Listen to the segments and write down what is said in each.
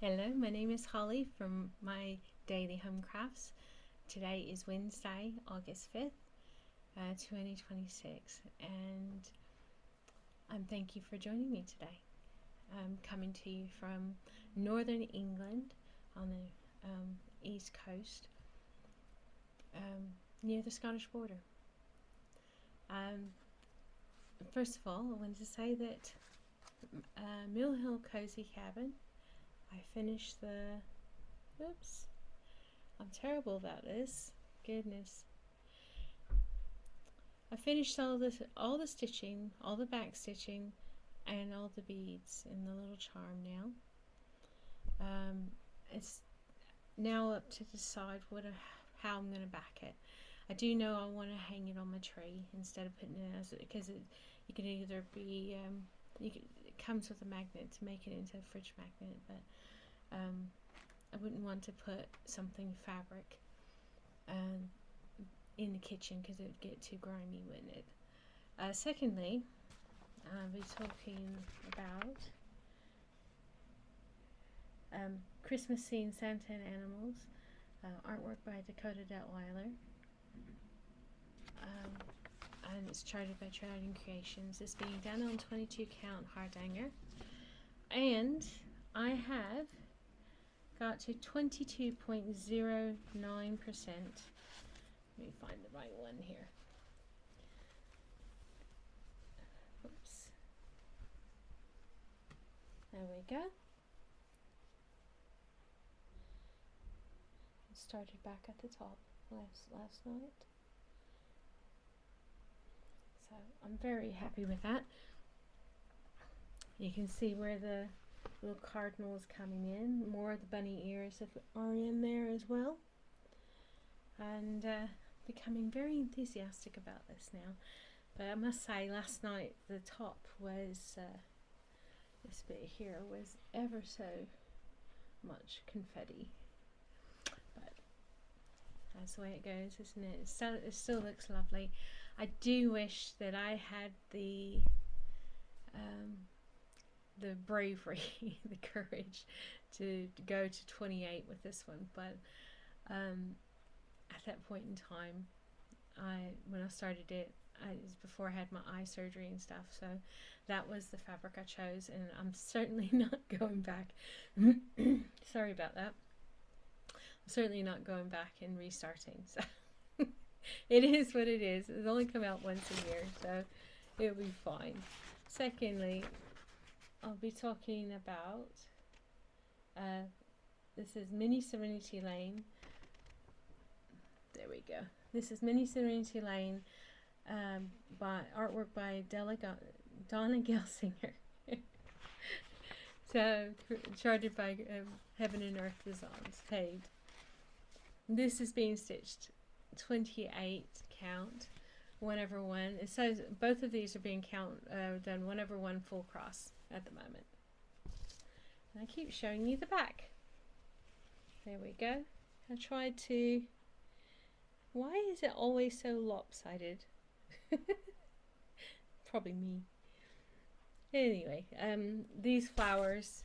Hello, my name is Holly from my Daily Home Crafts. Today is Wednesday, August 5th, 2026, and thank you for joining me today. I'm coming to you from northern England on the east coast, near the Scottish border. First of all, I wanted to say that Hill Cosy Cabin, I finished the, oops, I'm terrible about this, goodness. I finished all the stitching, all the back stitching, and all the beads in the little charm now. It's now up to decide how I'm going to back it. I do know I want to hang it on my tree instead of putting it as, because you can either be, it comes with a magnet to make it into a fridge magnet, but I wouldn't want to put something fabric in the kitchen because it would get too grimy, wouldn't it? Secondly, I'll be talking about Christmas Scene Santa and Animals, artwork by Dakota Detweiler. And it's charted by Trident Creations. It's being done on 22 count hardanger, and I have got to 22.09%. Let me find the right one here. Oops. There we go. It started back at the top last night. So I'm very happy with that. You can see where the little cardinal is coming in. More of the bunny ears are in there as well. And becoming very enthusiastic about this now. But I must say, last night the top was, this bit here was ever so much confetti. But that's the way it goes, isn't it? It still looks lovely. I do wish that I had the bravery, the courage to go to 28 with this one, but at that point in time, when I started it, it was before I had my eye surgery and stuff, so that was the fabric I chose, and I'm certainly not going back. Sorry about that. I'm certainly not going back and restarting, so it is what it is. It's only come out once a year, so it'll be fine. Secondly, I'll be talking about, this is Mini Serenity Lane. There we go. This is Mini Serenity Lane, by artwork by Dona Gelsinger. So charted by Heaven and Earth Designs, HAED. This is being stitched 28 count, 1/1. It says both of these are being done 1/1 full cross at the moment. And I keep showing you the back. There we go. I tried to. Why is it always so lopsided? Probably me. Anyway, these flowers,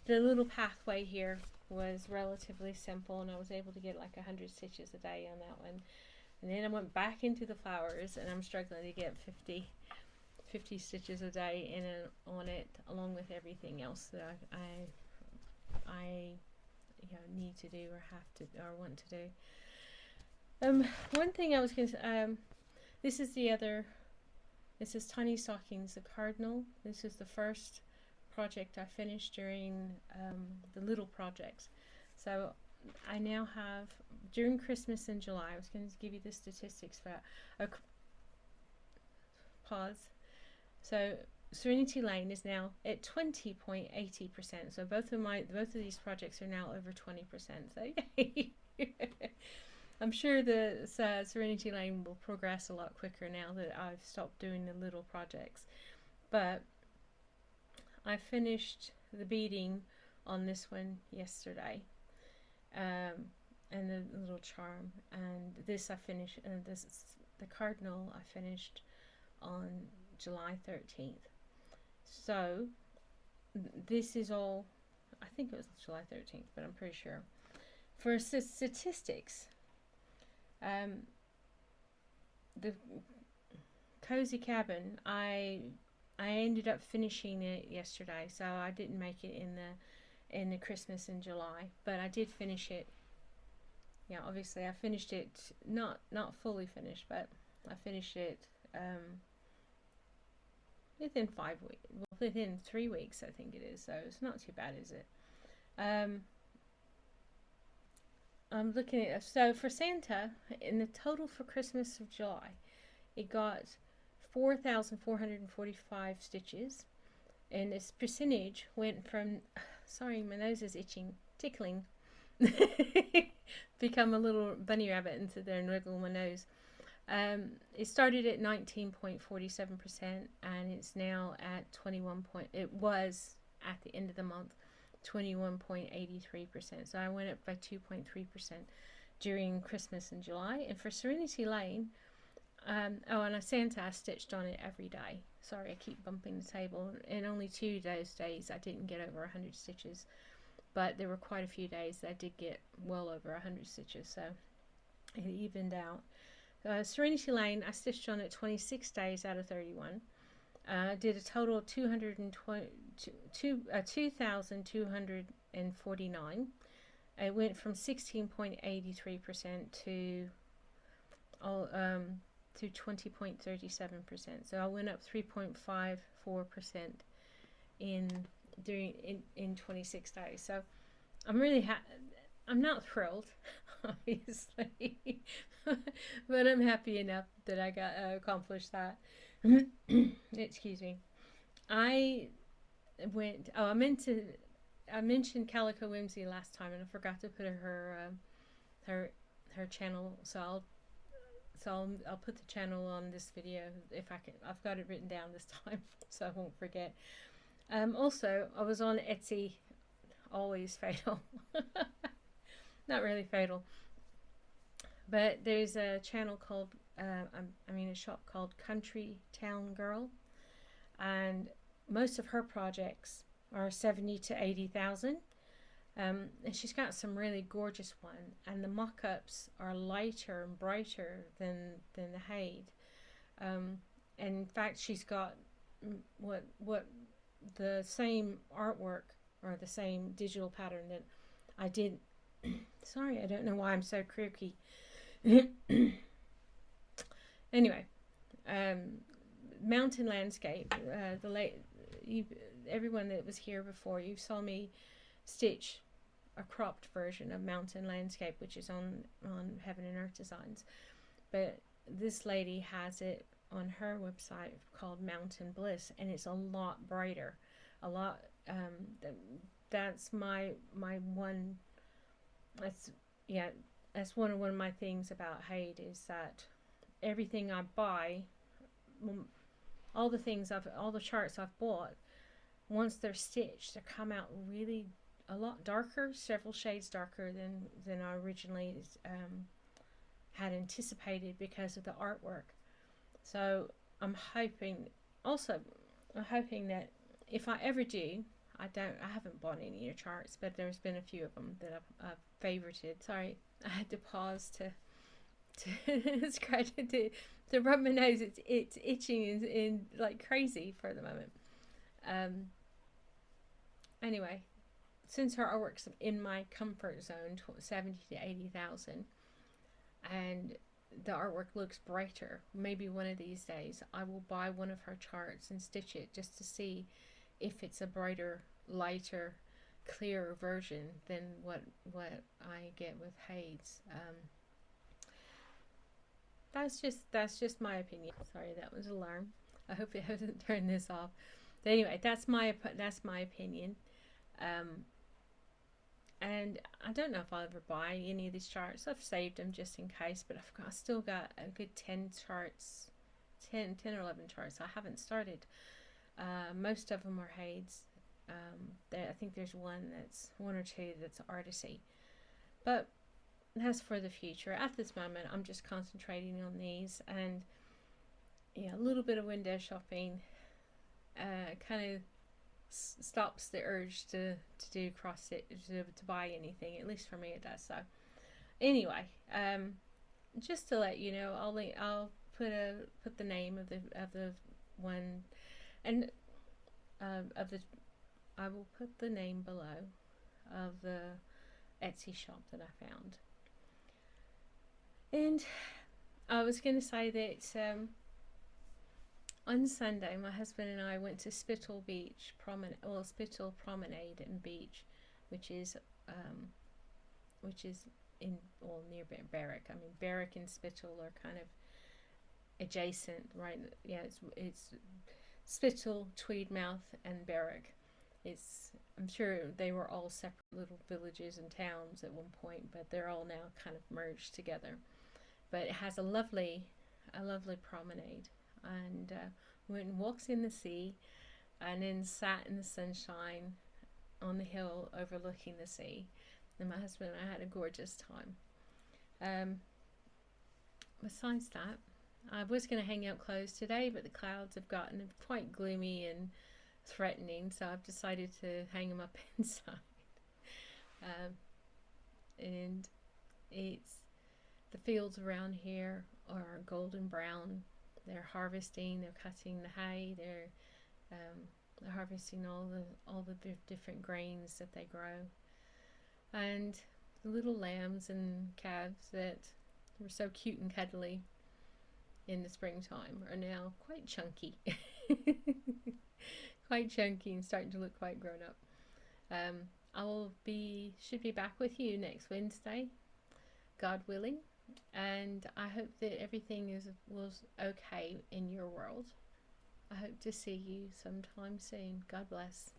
the little pathway here was relatively simple, and I was able to get like 100 stitches a day on that one. And then I went back into the flowers, and I'm struggling to get 50 stitches a day in and on it, along with everything else that I need to do or have to or want to do. One thing I was going to this is Tiny Stockings, the Cardinal. This is the first project I finished during the little projects. So I now have, during Christmas in July, I was going to give you the statistics for that. Pause. So Serenity Lane is now at 20.80%. So both of these projects are now over 20%. So yay! I'm sure the Serenity Lane will progress a lot quicker now that I've stopped doing the little projects. But I finished the beading on this one yesterday, and the little charm. And this I finished. This is the Cardinal. I finished on July 13th. So this is all I think it was July 13th, but I'm pretty sure. For statistics, the Cozy Cabin, I ended up finishing it yesterday, so I didn't make it in the Christmas in July, but I did finish it. Yeah, obviously I finished it, not fully finished, but I finished it within 5 weeks, well, within 3 weeks I think it is, so it's not too bad, is it? I'm looking at, so for Santa, in the total for Christmas of July, it got 4,445 stitches, and its percentage went from, sorry, my nose is itching, tickling, become a little bunny rabbit and sit there and wiggle my nose. It started at 19.47%, and it's now at 21 point, it was at the end of the month 21.83%, so I went up by 2.3% during Christmas in July. And for Serenity Lane, and a Santa, I stitched on it every day. Sorry, I keep bumping the table. And only 2 of those days I didn't get over 100 stitches, but there were quite a few days that I did get well over 100 stitches, so it evened out. Serenity Lane, I stitched on it 26 days out of 31. Did a total of 2,249. It went from 16.83% to 20.37%. So I went up 3.54% in 26 days. So I'm really I'm not thrilled, obviously, but I'm happy enough that I got accomplished that. Excuse me. I mentioned Calico Whimsy last time, and I forgot to put her channel. So I'll put the channel on this video if I can. I've got it written down this time, so I won't forget. Also, I was on Etsy. Always fatal. Not really fatal, but there's a channel called a shop called CountryTownGirl, and most of her projects are 70 to 80,000, and she's got some really gorgeous one, and the mock-ups are lighter and brighter than the HAED. And in fact, she's got what the same artwork or the same digital pattern that I did. Sorry, I don't know why I'm so croaky. Anyway, mountain landscape. Everyone that was here before, you saw me stitch a cropped version of mountain landscape, which is on Heaven and Earth Designs. But this lady has it on her website called Mountain Bliss, and it's a lot brighter, a lot. That's my one. That's one of my things about HAED, is that everything I buy, all the charts I've bought, once they're stitched, they come out really a lot darker, several shades darker than I originally had anticipated because of the artwork. So I'm hoping that if I ever do, I haven't bought any of your charts, but there's been a few of them that I've favorited. Sorry, I had to pause to scratch it, to rub my nose. It's itching in like crazy for the moment. Anyway, since her artwork's in my comfort zone, 70 to 80,000, and the artwork looks brighter, maybe one of these days I will buy one of her charts and stitch it just to see if it's a brighter, lighter, clearer version than what I get with HAED's. That's just my opinion. Sorry, that was an alarm. I hope it hasn't turned this off. But anyway, that's my opinion. And I don't know if I'll ever buy any of these charts. I've saved them just in case, but I've still got a good 10 charts, 10 or 11 charts I haven't started. Most of them are HAEDs. I think there's one or two that's artisy, but that's for the future. At this moment, I'm just concentrating on these, and a little bit of window shopping, kind of stops the urge to do cross stitch, to buy anything. At least for me it does. So anyway, just to let you know, I'll put the name of the one, and of the I will put the name below of the Etsy shop that I found. And I was going to say that on Sunday, my husband and I went to Spittal Beach Spittal Promenade and Beach, which is in near Berwick. I mean, Berwick and Spittal are kind of adjacent, right? Yeah, it's Spittal, Tweedmouth, and Berwick. I'm sure they were all separate little villages and towns at one point, but they're all now kind of merged together. But it has a lovely promenade, and went and walked in the sea, and then sat in the sunshine on the hill overlooking the sea. And my husband and I had a gorgeous time. Besides that, I was going to hang out clothes today, but the clouds have gotten quite gloomy and threatening, so I've decided to hang them up inside. And the fields around here are golden brown. They're harvesting. They're cutting the hay. They're harvesting all the different grains that they grow. And the little lambs and calves that were so cute and cuddly in the springtime are now quite chunky. Quite chunky and starting to look quite grown up. Should be back with you next Wednesday, God willing, and I hope that everything was okay in your world. I hope to see you sometime soon. God bless.